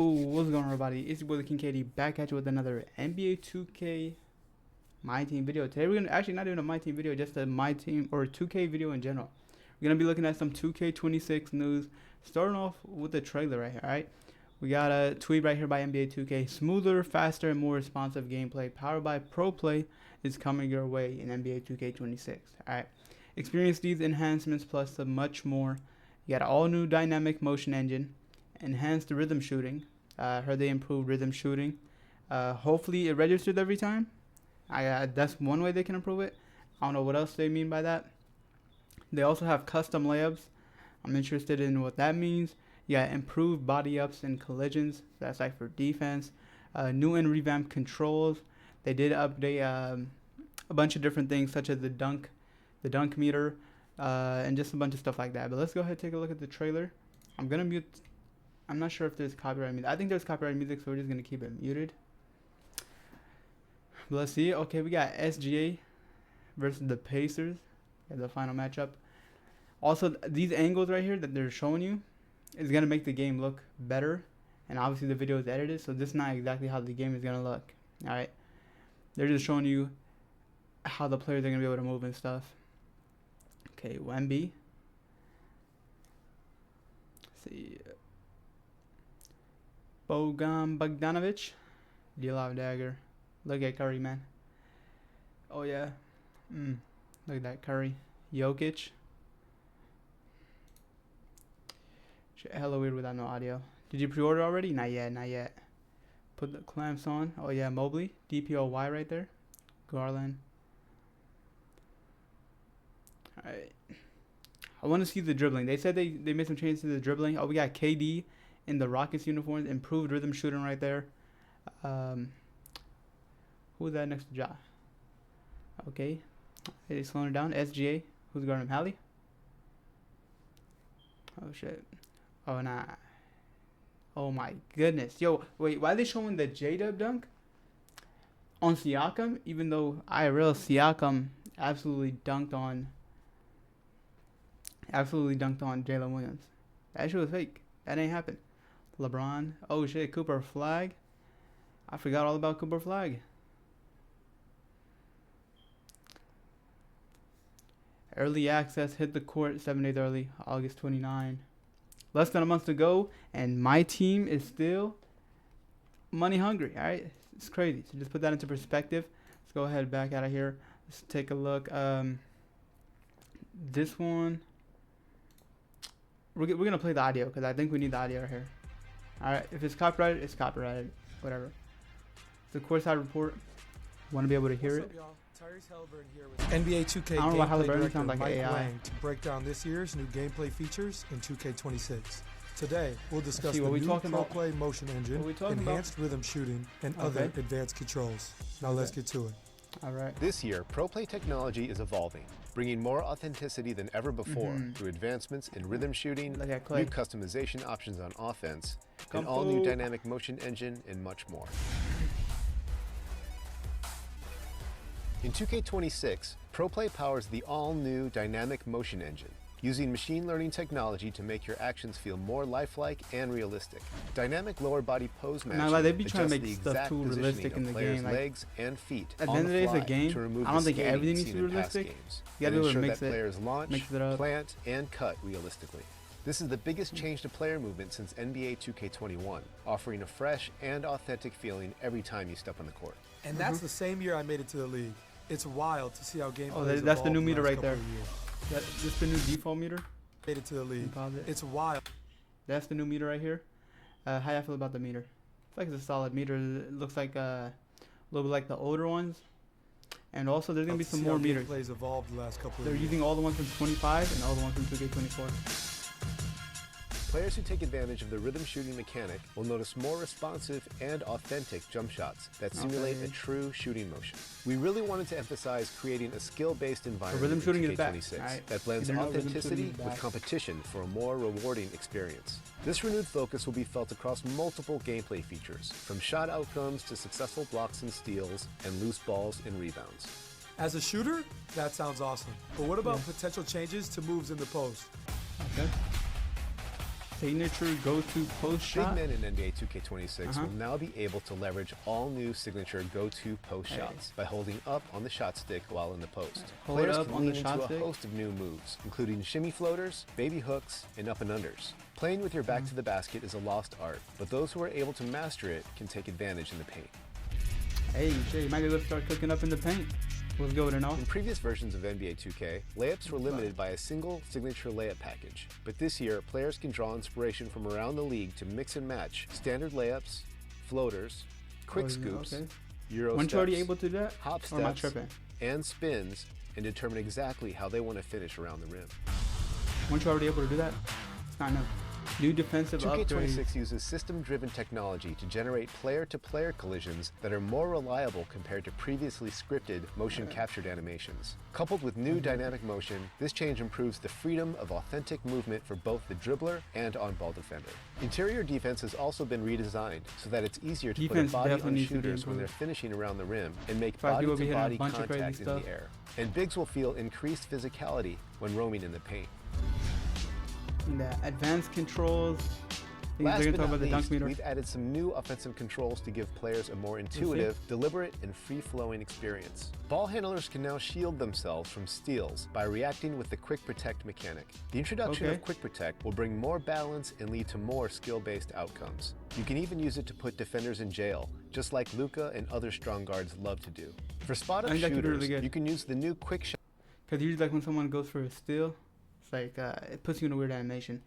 What's going on, everybody? It's your boy the King KD back at you with another NBA 2K My Team video. Today we're gonna actually not doing a My Team video, just a My Team or 2K video in general. We're gonna be looking at some 2K26 news, starting off with the trailer right here. All right, we got a tweet right here by NBA2K: smoother, faster, and more responsive gameplay powered by Pro Play is coming your way in NBA 2K26. All right, experience these enhancements plus some much more. You got an all new dynamic motion engine, enhanced rhythm shooting. Heard they improved rhythm shooting. Hopefully it registers every time. That's one way they can improve it. I don't know what else they mean by that. They also have custom layups. I'm interested in what that means. Yeah, improved body ups and collisions. That's like for defense. New and revamped controls. They did update a bunch of different things such as the dunk meter, and just a bunch of stuff like that. But let's go ahead and take a look at the trailer. I'm gonna mute. I'm not sure if there's copyright music. I think there's copyright music, so we're just going to keep it muted. But let's see. Okay, we got SGA versus the Pacers in the final matchup. Also, these angles right here that they're showing you is going to make the game look better. And obviously the video is edited, so this is not exactly how the game is going to look. Alright. They're just showing you how the players are going to be able to move and stuff. Okay, Wemby. Let's see. Bogan Bogdanovic, D-Love dagger. Look at Curry, man. Oh yeah, look at that Curry. Jokic. Shit, hella weird without no audio. Did you pre-order already? Not yet, not yet. Put the clamps on. Oh yeah, Mobley, DPOY right there. Garland. All right. I want to see the dribbling. They said they made some changes to the dribbling. Oh, we got KD in the Rockets uniforms, improved rhythm shooting right there. Who's that next to Ja? Okay, he's slowing it down. SGA, who's guarding him? Hallie? Oh shit. Oh nah. Oh my goodness. Yo, wait, why are they showing the J-Dub dunk on Siakam? Even though IRL Siakam absolutely dunked on Jalen Williams. That shit was fake. That ain't happened. LeBron. Oh shit, Cooper Flag. I forgot all about Cooper Flag. Early access hit the court 7 days early, August 29. Less than a month to go, and my team is still money hungry. All right, it's crazy. So just put that into perspective. Let's go ahead back out of here. Let's take a look. This one. We're gonna play the audio because I think we need the audio right here. Alright, if it's copyrighted, it's copyrighted. Whatever. The Courtside report. Want to be able to hear it. NBA 2K I don't know why gameplay Halliburton director sounds like Mike AI. Lang to break down this year's new gameplay features in 2K26. Today, we'll discuss the what we new talking Pro about. Play motion engine, enhanced rhythm shooting, and other advanced controls. Now let's get to it. Alright. This year, Pro Play technology is evolving, bringing more authenticity than ever before through advancements in rhythm shooting, new customization options on offense, an all-new dynamic motion engine, and much more. In 2K26, Pro Play powers the all-new dynamic motion engine, using machine learning technology to make your actions feel more lifelike and realistic. Dynamic lower body pose matching they be trying to adjusts make the stuff exact too positioning realistic in of the players' game. Like, legs and feet at the on end of the day, it's a fly game. to remove I don't the think skating everything needs to seen be in past realistic. games, You gotta and be able to ensure mix that it, players launch, mix it up. plant, and cut realistically. This is the biggest change to player movement since NBA 2K21, offering a fresh and authentic feeling every time you step on the court. And that's the same year I made it to the league. It's wild to see how gameplay has that's the evolved new the meter last right couple there. of years. This the new default meter. Made it to the league. Pause it. It's wild. That's the new meter right here. How y'all feel about the meter? It's like it's a solid meter. It looks like a little bit like the older ones. And also there's gonna be some more meters. Gameplay's evolved the last couple of They're years. using all the ones from 25 and all the ones from 2K24. Players who take advantage of the rhythm shooting mechanic will notice more responsive and authentic jump shots that simulate a true shooting motion. We really wanted to emphasize creating a skill-based environment rhythm shooting in is back, 2K26 right? that blends You know rhythm shooting authenticity is with back. competition for a more rewarding experience. This renewed focus will be felt across multiple gameplay features, from shot outcomes to successful blocks and steals and loose balls and rebounds. As a shooter, that sounds awesome. But what about potential changes to moves in the post? Okay. signature go-to post shot. Big men in NBA 2K26 will now be able to leverage all new signature go-to post shots by holding up on the shot stick while in the post. Hold Players up can on lean the into shot a stick. host of new moves, including shimmy floaters, baby hooks, and up and unders. Playing with your back to the basket is a lost art, but those who are able to master it can take advantage in the paint. Hey, shit, you might be able to start cooking up in the paint. What's going on? In previous versions of NBA 2K, layups were limited by a single signature layup package. But this year, players can draw inspiration from around the league to mix and match standard layups, floaters, quick scoops, Euro Weren't steps, you already able to do that? hop Or am I steps, tripping? and spins, and determine exactly how they want to finish around the rim. Weren't you already able to do that? I know. New defensive upgrades. 2K26 uses system-driven technology to generate player-to-player collisions that are more reliable compared to previously scripted motion-captured animations. Coupled with new dynamic motion, this change improves the freedom of authentic movement for both the dribbler and on-ball defender. Interior defense has also been redesigned so that it's easier to Defense put a body definitely on needs to be shooters when they're improved. finishing around the rim and make Fact, people be hitting a body-to-body bunch of crazy contact in stuff. the air. And bigs will feel increased physicality when roaming in the paint. The advanced controls. Last They're but gonna talk not about the dunk least, meter. we've added some new offensive controls to give players a more intuitive, deliberate, and free-flowing experience. Ball handlers can now shield themselves from steals by reacting with the Quick Protect mechanic. The introduction of Quick Protect will bring more balance and lead to more skill-based outcomes. You can even use it to put defenders in jail, just like Luka and other strong guards love to do. For spot-up think that could be shooters, really good. you can use the new Quick Shot Because usually, like when someone goes for a steal, it's like it puts you in a weird animation.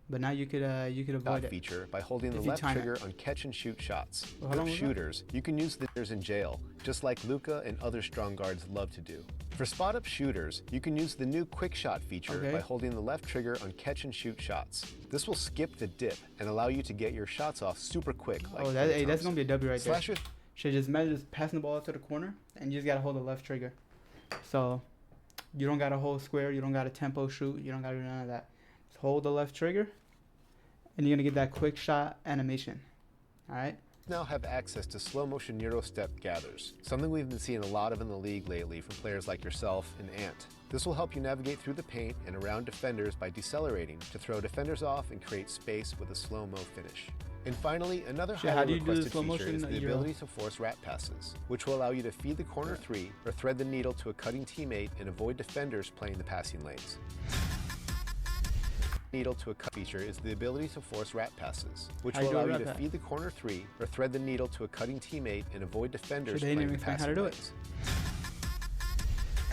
But now you could avoid it. feature by holding the If you left time it. trigger on catch and shoot shots. Well, how long For was that? shooters, you can use the in jail, just like Luka and other strong guards love to do. For spot-up shooters, you can use the new quick shot feature by holding the left trigger on catch and shoot shots. This will skip the dip and allow you to get your shots off super quick. Like That's gonna be a W right there. Slasher Should just imagine just passing the ball out to the corner and you just gotta hold the left trigger. So you don't gotta hold square, you don't gotta tempo shoot, you don't gotta do none of that. Just hold the left trigger and you're gonna get that quick shot animation. Alright? now have access to slow motion Euro step gathers, something we've been seeing a lot of in the league lately from players like yourself and Ant. This will help you navigate through the paint and around defenders by decelerating to throw defenders off and create space with a slow-mo finish. And finally, another highly requested feature is the ability to force wrap passes, which will allow you to feed the corner three or thread the needle to a cutting teammate and avoid defenders playing the passing lanes. Needle to a cut feature is the ability to force wrap passes, which will allow you to feed the corner three or thread the needle to a cutting teammate and avoid defenders playing the passing lanes.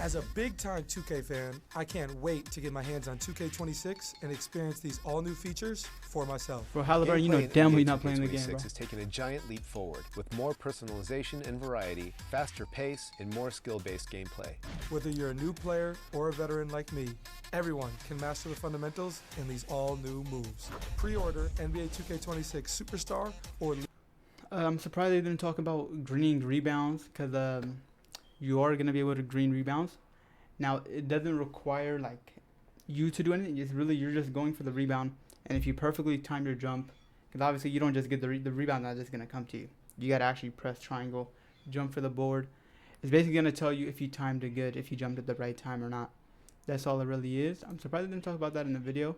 As a big-time 2K fan, I can't wait to get my hands on 2K26 and experience these all-new features for myself. Bro, Halliburton, you know damn well you're not playing the game, bro. 2K26 has taken a giant leap forward with more personalization and variety, faster pace, and more skill-based gameplay. Whether you're a new player or a veteran like me, everyone can master the fundamentals in these all-new moves. Pre-order NBA 2K26 Superstar or... I'm surprised they didn't talk about greening rebounds because you are going to be able to green rebounds. Now, it doesn't require like you to do anything. It's really, you're just going for the rebound. And if you perfectly time your jump, because obviously you don't just get the rebound, not just going to come to you. You got to actually press triangle, jump for the board. It's basically going to tell you if you timed it good, if you jumped at the right time or not. That's all it really is. I'm surprised they didn't talk about that in the video.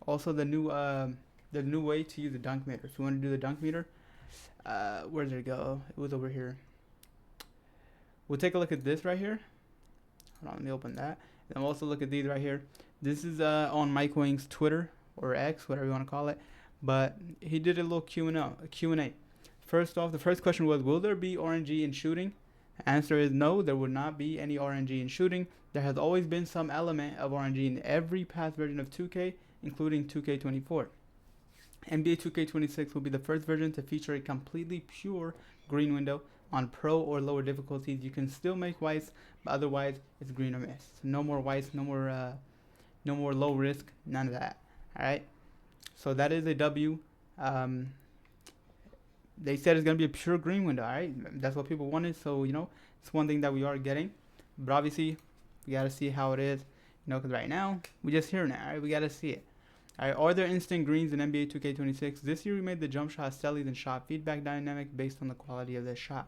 Also, the new way to use the dunk meter. If you want to do the dunk meter, where did it go? It was over here. We'll take a look at this right here. Hold on, let me open that. And we'll also look at these right here. This is on Mike Wang's Twitter or X, whatever you want to call it. But he did a little Q&A. First off, the first question was, will there be RNG in shooting? Answer is no, there will not be any RNG in shooting. There has always been some element of RNG in every past version of 2K, including 2K24. NBA 2K26 will be the first version to feature a completely pure green window. On pro or lower difficulties, you can still make whites, but otherwise it's green or miss. So no more whites, no more low risk, none of that. All right. So that is a W. They said it's gonna be a pure green window. All right. That's what people wanted. So it's one thing that we are getting, but obviously we gotta see how it is. Because right now we just here now. All right. We gotta see it. All right. Are there instant greens in NBA 2K26? This year we made the jump shot stellies and shot feedback dynamic based on the quality of the shot.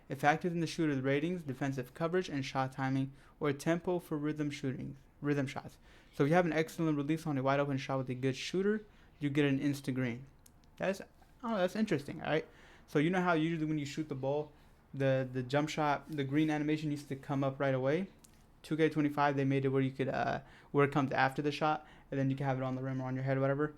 It factors in the shooter's ratings, defensive coverage, and shot timing, or tempo for rhythm shots. So if you have an excellent release on a wide open shot with a good shooter, you get an instant green. That's, oh, that's interesting. All right. So you know how usually when you shoot the ball, the jump shot, the green animation used to come up right away. 2K25 they made it where you could where it comes after the shot, and then you can have it on the rim or on your head or whatever.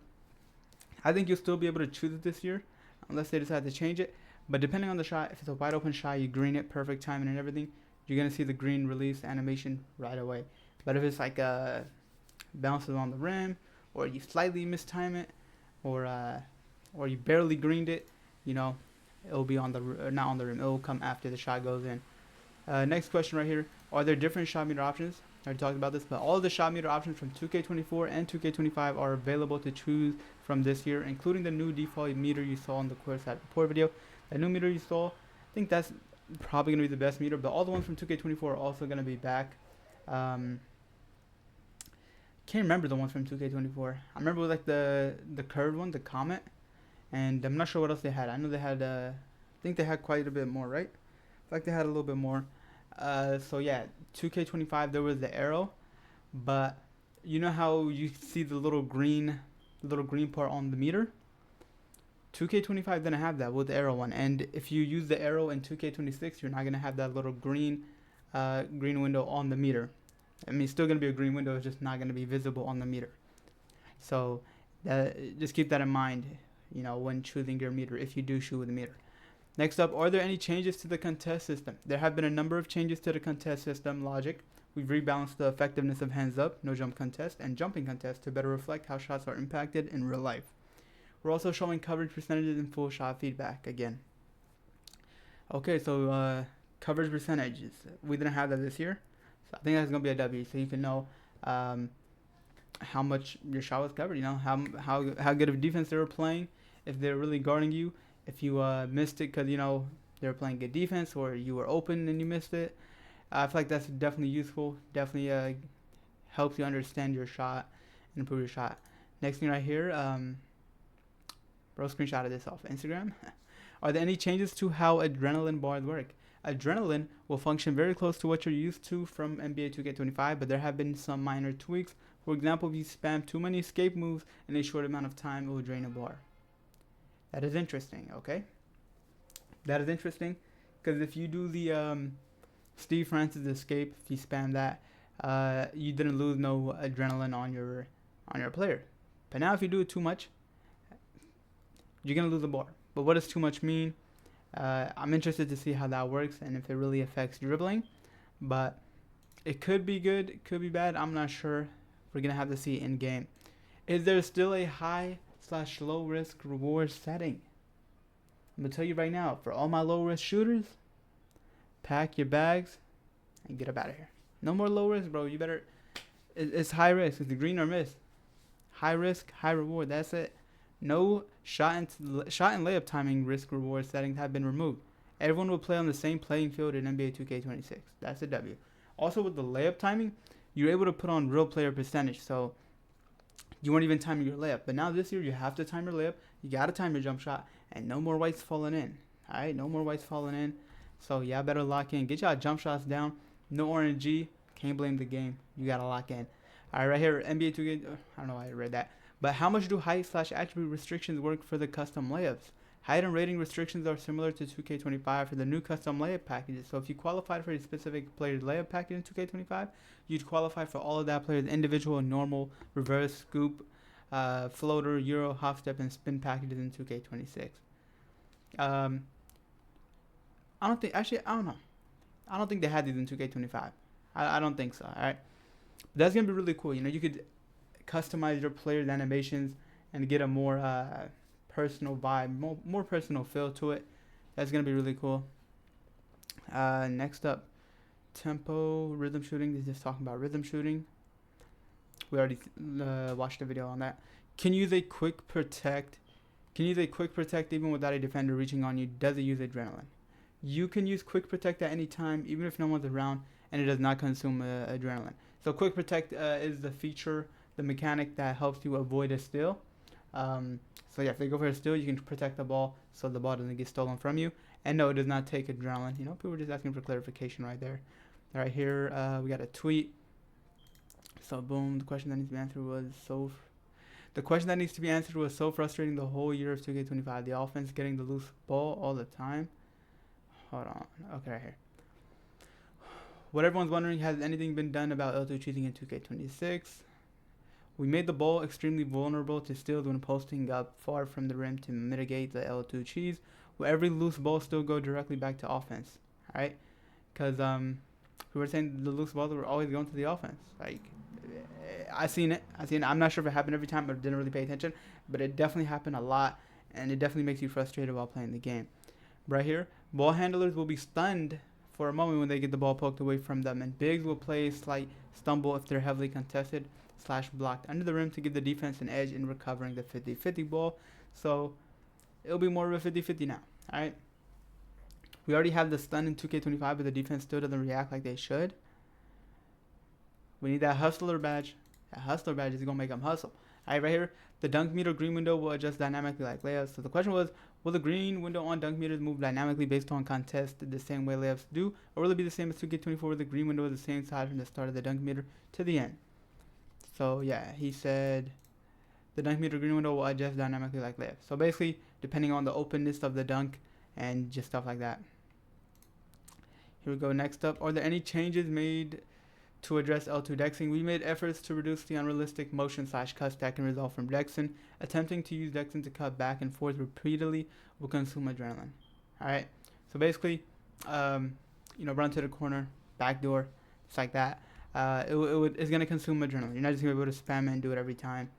I think you'll still be able to choose it this year, unless they decide to change it. But depending on the shot, if it's a wide open shot, you green it, perfect timing and everything, you're gonna see the green release animation right away. But if it's like bounces on the rim, or you slightly mistime it, or you barely greened it, you know, it'll be on the not on the rim. It'll come after the shot goes in. Next question right here: are there different shot meter options? I already talked about this, but all of the shot meter options from 2K24 and 2K25 are available to choose from this year, including the new default meter you saw in the Courtside report video. That new meter you saw, I think that's probably gonna be the best meter, but all the ones from 2K24 are also gonna be back. Can't remember the ones from 2K24. I remember like the curved one, the Comet, and I'm not sure what else they had. I know they had, I think they had quite a bit more, right? Like they had a little bit more. So yeah, 2K25 there was the arrow, but you know how you see the little green part on the meter? 2K25 didn't have that with the arrow one, and if you use the arrow in 2K26, you're not gonna have that little green window on the meter. I mean, it's still gonna be a green window, it's just not gonna be visible on the meter. So just keep that in mind, you know, when choosing your meter, if you do shoot with a meter. Next up, are there any changes to the contest system? There have been a number of changes to the contest system logic. We've rebalanced the effectiveness of hands up, no jump contest, and jumping contest to better reflect how shots are impacted in real life. We're also showing coverage percentages and full shot feedback again. Okay, so coverage percentages. We didn't have that this year, so I think that's gonna be a W. So you can know how much your shot was covered. You know how good of a defense they were playing, if they're really guarding you. If you missed it because, you know, they were playing good defense, or you were open and you missed it. I feel like that's definitely useful. Definitely helps you understand your shot and improve your shot. Next thing right here, bro, screenshotted this off Instagram. Are there any changes to how adrenaline bars work? Adrenaline will function very close to what you're used to from NBA 2K25, but there have been some minor tweaks. For example, if you spam too many escape moves in a short amount of time, it will drain a bar. That is interesting, okay? That is interesting, because if you do the Steve Francis escape, if you spam that, you didn't lose no adrenaline on your player. But now if you do it too much, you're gonna lose a bar. But what does too much mean? I'm interested to see how that works and if it really affects dribbling. But it could be good, it could be bad. I'm not sure. We're gonna have to see in game. Is there still a high/low risk reward setting? I'm gonna tell you right now, for all my low risk shooters, pack your bags and get up out of here. No more low risk, bro. You better. It's high risk. It's the green or miss. High risk, high reward. That's it. No shot and layup timing risk reward settings have been removed. Everyone will play on the same playing field in NBA 2K26. That's a W. Also with the layup timing, you're able to put on real player percentage. So you weren't even timing your layup. But now this year, you have to time your layup. You got to time your jump shot. And no more whites falling in. All right? No more whites falling in. So, yeah, better lock in. Get y'all jump shots down. No RNG. Can't blame the game. You got to lock in. All right, right here, NBA 2K. I don't know why I read that. But how much do height/attribute restrictions work for the custom layups? Height and rating restrictions are similar to 2K25 for the new custom layup packages. So if you qualified for a specific player's layup package in 2K25, you'd qualify for all of that player's individual, normal, reverse, scoop, floater, euro, hop step, and spin packages in 2K26. I don't know. I don't think they had these in 2K25. I don't think so. All right, that's gonna be really cool. You know, you could customize your player's animations and get a more personal vibe, more personal feel to it. That's gonna be really cool. Next up, tempo, rhythm shooting. This is just talking about rhythm shooting. We already watched a video on that. Can use a quick protect even without a defender reaching on you. Does it use adrenaline? You can use quick protect at any time, even if no one's around, and it does not consume adrenaline. So quick protect is the feature, the mechanic that helps you avoid a steal. So yeah, if they go for a steal, you can protect the ball so the ball doesn't get stolen from you. And no, it does not take adrenaline. You know, people were just asking for clarification right there. Right here, we got a tweet. So boom, the question that needs to be answered was The question that needs to be answered was so frustrating the whole year of 2K25. The offense getting the loose ball all the time. Hold on. Okay, right here. What everyone's wondering, has anything been done about L2 cheating in 2K26? We made the ball extremely vulnerable to steals when posting up far from the rim to mitigate the L2 cheese. Will every loose ball still go directly back to offense? Alright? Because we were saying the loose balls were always going to the offense. Like, I seen it. I'm not sure if it happened every time, but didn't really pay attention. But it definitely happened a lot, and it definitely makes you frustrated while playing the game. Right here, ball handlers will be stunned for a moment when they get the ball poked away from them, and bigs will play a slight stumble if they're heavily contested / blocked under the rim to give the defense an edge in recovering the 50-50 ball. So it'll be more of a 50-50 now. Alright. We already have the stun in 2K25, but the defense still doesn't react like they should. We need that hustler badge. That hustler badge is going to make them hustle. Alright, right here, the dunk meter green window will adjust dynamically like layups. So the question was, will the green window on dunk meters move dynamically based on contest the same way layups do? Or will it be the same as 2K24 where the green window is the same side from the start of the dunk meter to the end? So yeah, he said the dunk meter green window will adjust dynamically like layups. So basically, depending on the openness of the dunk and just stuff like that. Here we go, next up. Are there any changes made to address L2 dexing? We made efforts to reduce the unrealistic motion / cuts that can result from dexing. Attempting to use dexing to cut back and forth repeatedly will consume adrenaline. Alright, so basically, run to the corner, backdoor, just like that. It's going to consume adrenaline. You're not just going to be able to spam it and do it every time.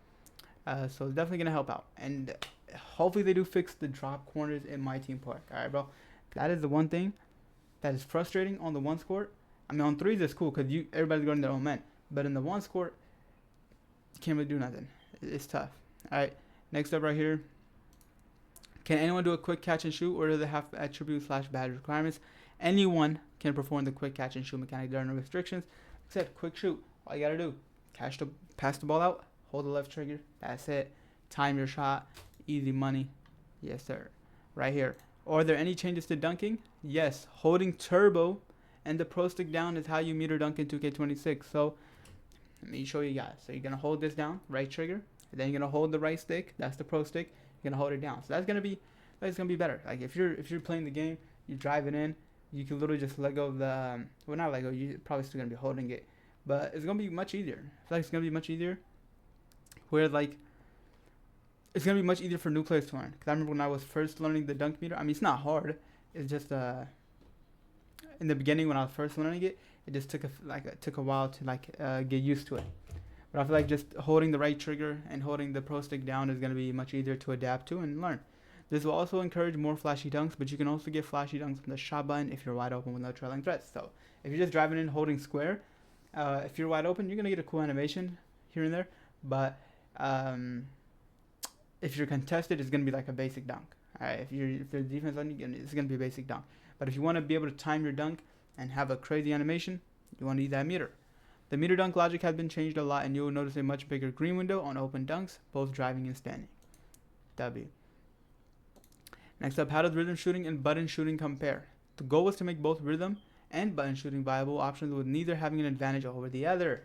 So it's definitely going to help out. And hopefully they do fix the drop corners in my team park. Alright, bro. That is the one thing that is frustrating on the ones court. I mean, on threes it's cool because everybody's going their own men. But in the ones court, you can't really do nothing. It's tough. Alright, next up right here. Can anyone do a quick catch and shoot, or do they have attribute / badge requirements? Anyone can perform the quick catch and shoot mechanic. There are no restrictions except quick shoot. All you gotta do, pass the ball out, hold the left trigger. That's it. Time your shot. Easy money. Yes, sir. Right here. Are there any changes to dunking? Yes. Holding turbo and the pro stick down is how you meter dunk in 2K26. So let me show you guys. So you're gonna hold this down, right trigger, and then you're gonna hold the right stick. That's the pro stick. You're gonna hold it down. So that's gonna be better. Like if you're playing the game, you drive it in, you can literally just let go of the well, not let go. You're probably still gonna be holding it, but it's gonna be much easier. I feel like it's gonna be much easier. Where like it's gonna be much easier for new players to learn. Cause I remember when I was first learning the dunk meter. I mean, it's not hard. It's just in the beginning when I was first learning it, it just took a while to get used to it. But I feel like just holding the right trigger and holding the pro stick down is going to be much easier to adapt to and learn. This will also encourage more flashy dunks, but you can also get flashy dunks from the shot button if you're wide open with no trailing threats. So if you're just driving in holding square, if you're wide open, you're going to get a cool animation here and there. But if you're contested, it's going to be like a basic dunk. Alright, if there's defense on you, it's going to be a basic dunk. But if you want to be able to time your dunk and have a crazy animation, you want to use that meter. The meter dunk logic has been changed a lot, and you'll notice a much bigger green window on open dunks, both driving and standing. W. Next up, how does rhythm shooting and button shooting compare? The goal was to make both rhythm and button shooting viable options with neither having an advantage over the other.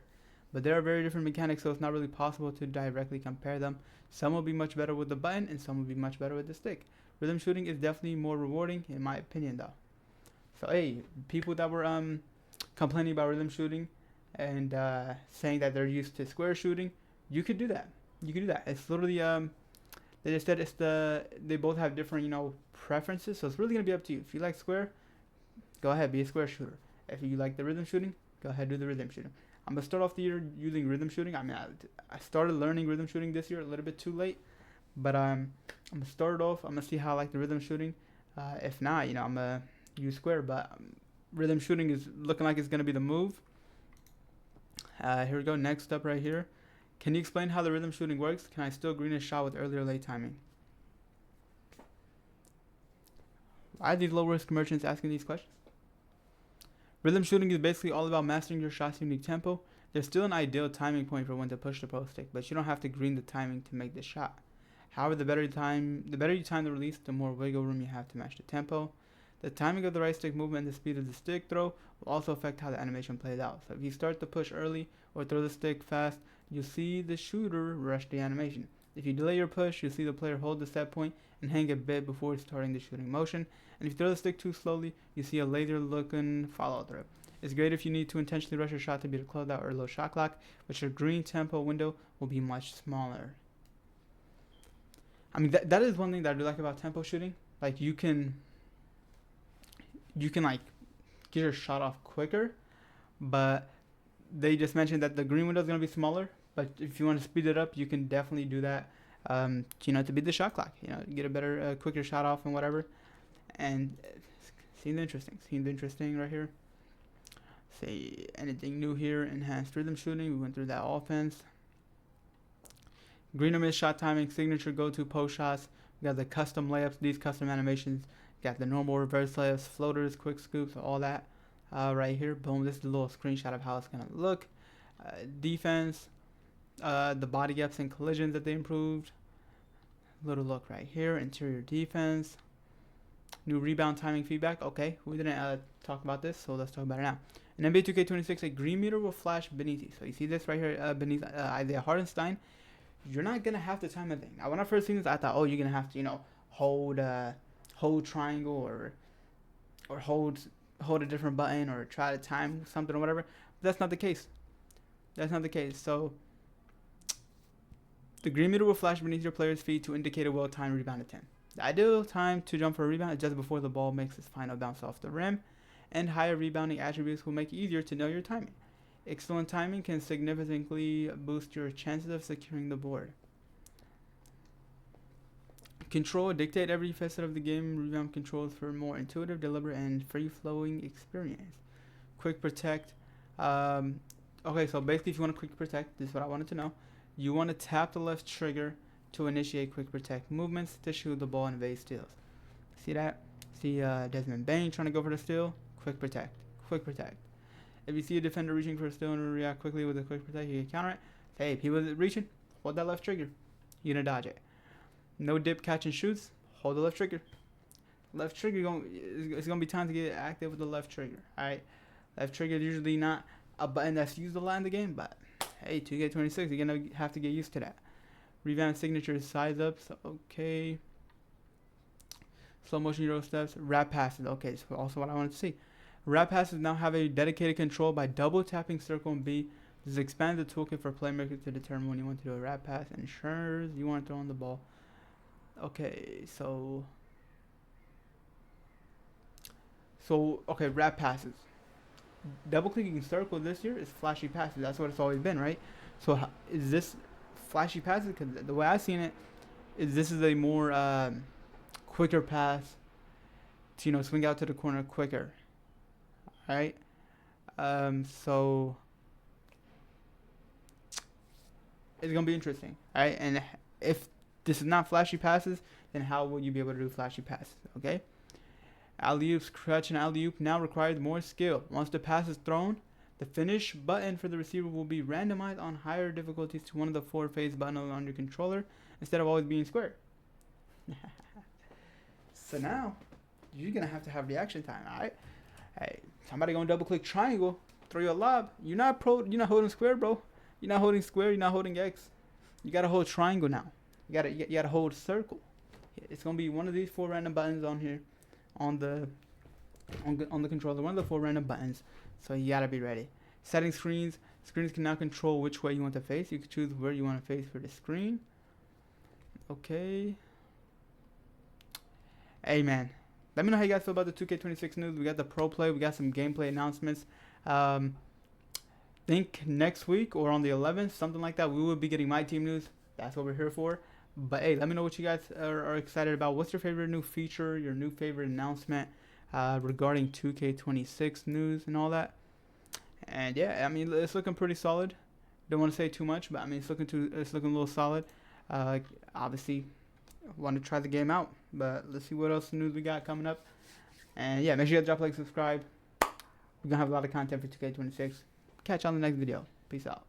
But there are very different mechanics, so it's not really possible to directly compare them. Some will be much better with the button, and some will be much better with the stick. Rhythm shooting is definitely more rewarding, in my opinion, though. So, hey, people that were complaining about rhythm shooting and saying that they're used to square shooting, you could do that. You could do that. It's literally they just said they both have different preferences, so it's really gonna be up to you. If you like square, go ahead, be a square shooter. If you like the rhythm shooting, go ahead, do the rhythm shooting. I'm gonna start off the year using rhythm shooting. I mean, I started learning rhythm shooting this year a little bit too late, but I'm gonna start it off. I'm gonna see how I like the rhythm shooting. If not, I'm gonna use square, but rhythm shooting is looking like it's gonna be the move. Here we go. Next up, right here. Can you explain how the rhythm shooting works? Can I still green a shot with early or late timing? Why are these low risk merchants asking these questions? Rhythm shooting is basically all about mastering your shot's unique tempo. There's still an ideal timing point for when to push the pro stick, but you don't have to green the timing to make the shot. However, the better you time the release, the more wiggle room you have to match the tempo. The timing of the right stick movement and the speed of the stick throw will also affect how the animation plays out. So if you start the push early or throw the stick fast, you'll see the shooter rush the animation. If you delay your push, you'll see the player hold the set point and hang a bit before starting the shooting motion. And if you throw the stick too slowly, you see a laser-looking follow-through. It's great if you need to intentionally rush your shot to beat a closeout or low shot clock, but your green tempo window will be much smaller. I mean, that is one thing that I do like about tempo shooting. Like, you can like get your shot off quicker, but they just mentioned that the green window is going to be smaller. But if you want to speed it up, you can definitely do that, to beat the shot clock. Get a better, quicker shot off and whatever. And seems interesting right here. Say anything new here? Enhanced rhythm shooting. We went through that offense. Green or miss shot timing, signature go-to post shots. We got the custom layups, these custom animations. Got the normal reverse layups, floaters, quick scoops, all that right here. Boom, this is a little screenshot of how it's going to look. Defense, the body gaps and collisions that they improved. Little look right here, interior defense. New rebound timing feedback. Okay, we didn't talk about this, so let's talk about it now. In NBA 2K26, a green meter will flash beneath you. So you see this right here beneath Isaiah Hartenstein. You're not going to have to time the thing. Now, when I first seen this, I thought, oh, you're going to have to, hold triangle or hold a different button or try to time something or whatever. But that's not the case. So the green meter will flash beneath your player's feet to indicate a well-timed rebound attempt. The ideal time to jump for a rebound is just before the ball makes its final bounce off the rim, and higher rebounding attributes will make it easier to know your timing. Excellent timing can significantly boost your chances of securing the board. Control dictate every facet of the game. Rebound controls for a more intuitive, deliberate, and free-flowing experience. Quick protect. Okay, so basically, if you want to quick protect, this is what I wanted to know. You want to tap the left trigger to initiate quick protect movements to shoot the ball and evade steals. See that? See Desmond Bain trying to go for the steal. Quick protect. If you see a defender reaching for a steal and react quickly with a quick protect, you can counter it. Hey, if he was reaching, hold that left trigger. You're going to dodge it. No dip, catch, and shoots. Hold the left trigger. Left trigger, it's going to be time to get active with the left trigger. Alright? Left trigger is usually not a button that's used a lot in the game, but hey, 2K26, you're going to have to get used to that. Rebound signature size ups. Okay. Slow motion Euro steps. Wrap passes. Okay, so also what I wanted to see. Wrap passes now have a dedicated control by double tapping circle and B. This expands the toolkit for playmakers to determine when you want to do a wrap pass and ensures you want to throw on the ball. Okay, so okay, wrap passes. Double clicking circle this year is flashy passes. That's what it's always been, right? So is this flashy passes? Because the way I've seen it is this is a more quicker pass to swing out to the corner quicker. All right. So it's gonna be interesting. All right, and if this is not flashy passes, then how will you be able to do flashy passes? Okay. Alley-oops, crutch, and alley-oop now requires more skill. Once the pass is thrown, the finish button for the receiver will be randomized on higher difficulties to one of the 4 phase buttons on your controller instead of always being square. So now you're gonna have to have reaction time. All right. Hey, somebody gonna double click triangle, throw you a lob. You're not holding square, bro. You're not holding square. You're not holding X. You gotta hold triangle now. You gotta hold circle. It's gonna be one of these 4 random buttons on here, on the controller. One of the 4 random buttons. So you gotta be ready. Setting screens. Screens can now control which way you want to face. You can choose where you want to face for the screen. Okay. Hey man, let me know how you guys feel about the 2K26 news. We got the pro play. We got some gameplay announcements. Think next week or on the 11th, something like that, we will be getting my team news. That's what we're here for. But hey, let me know what you guys are excited about. What's your favorite new feature, your new favorite announcement regarding 2K26 news and all that. And yeah, I mean, it's looking pretty solid. Don't want to say too much, but I mean, it's looking a little solid. Obviously, want to try the game out, but let's see what else news we got coming up. And yeah, make sure you guys drop a like, subscribe. We're gonna have a lot of content for 2K26. Catch you on the next video. Peace out.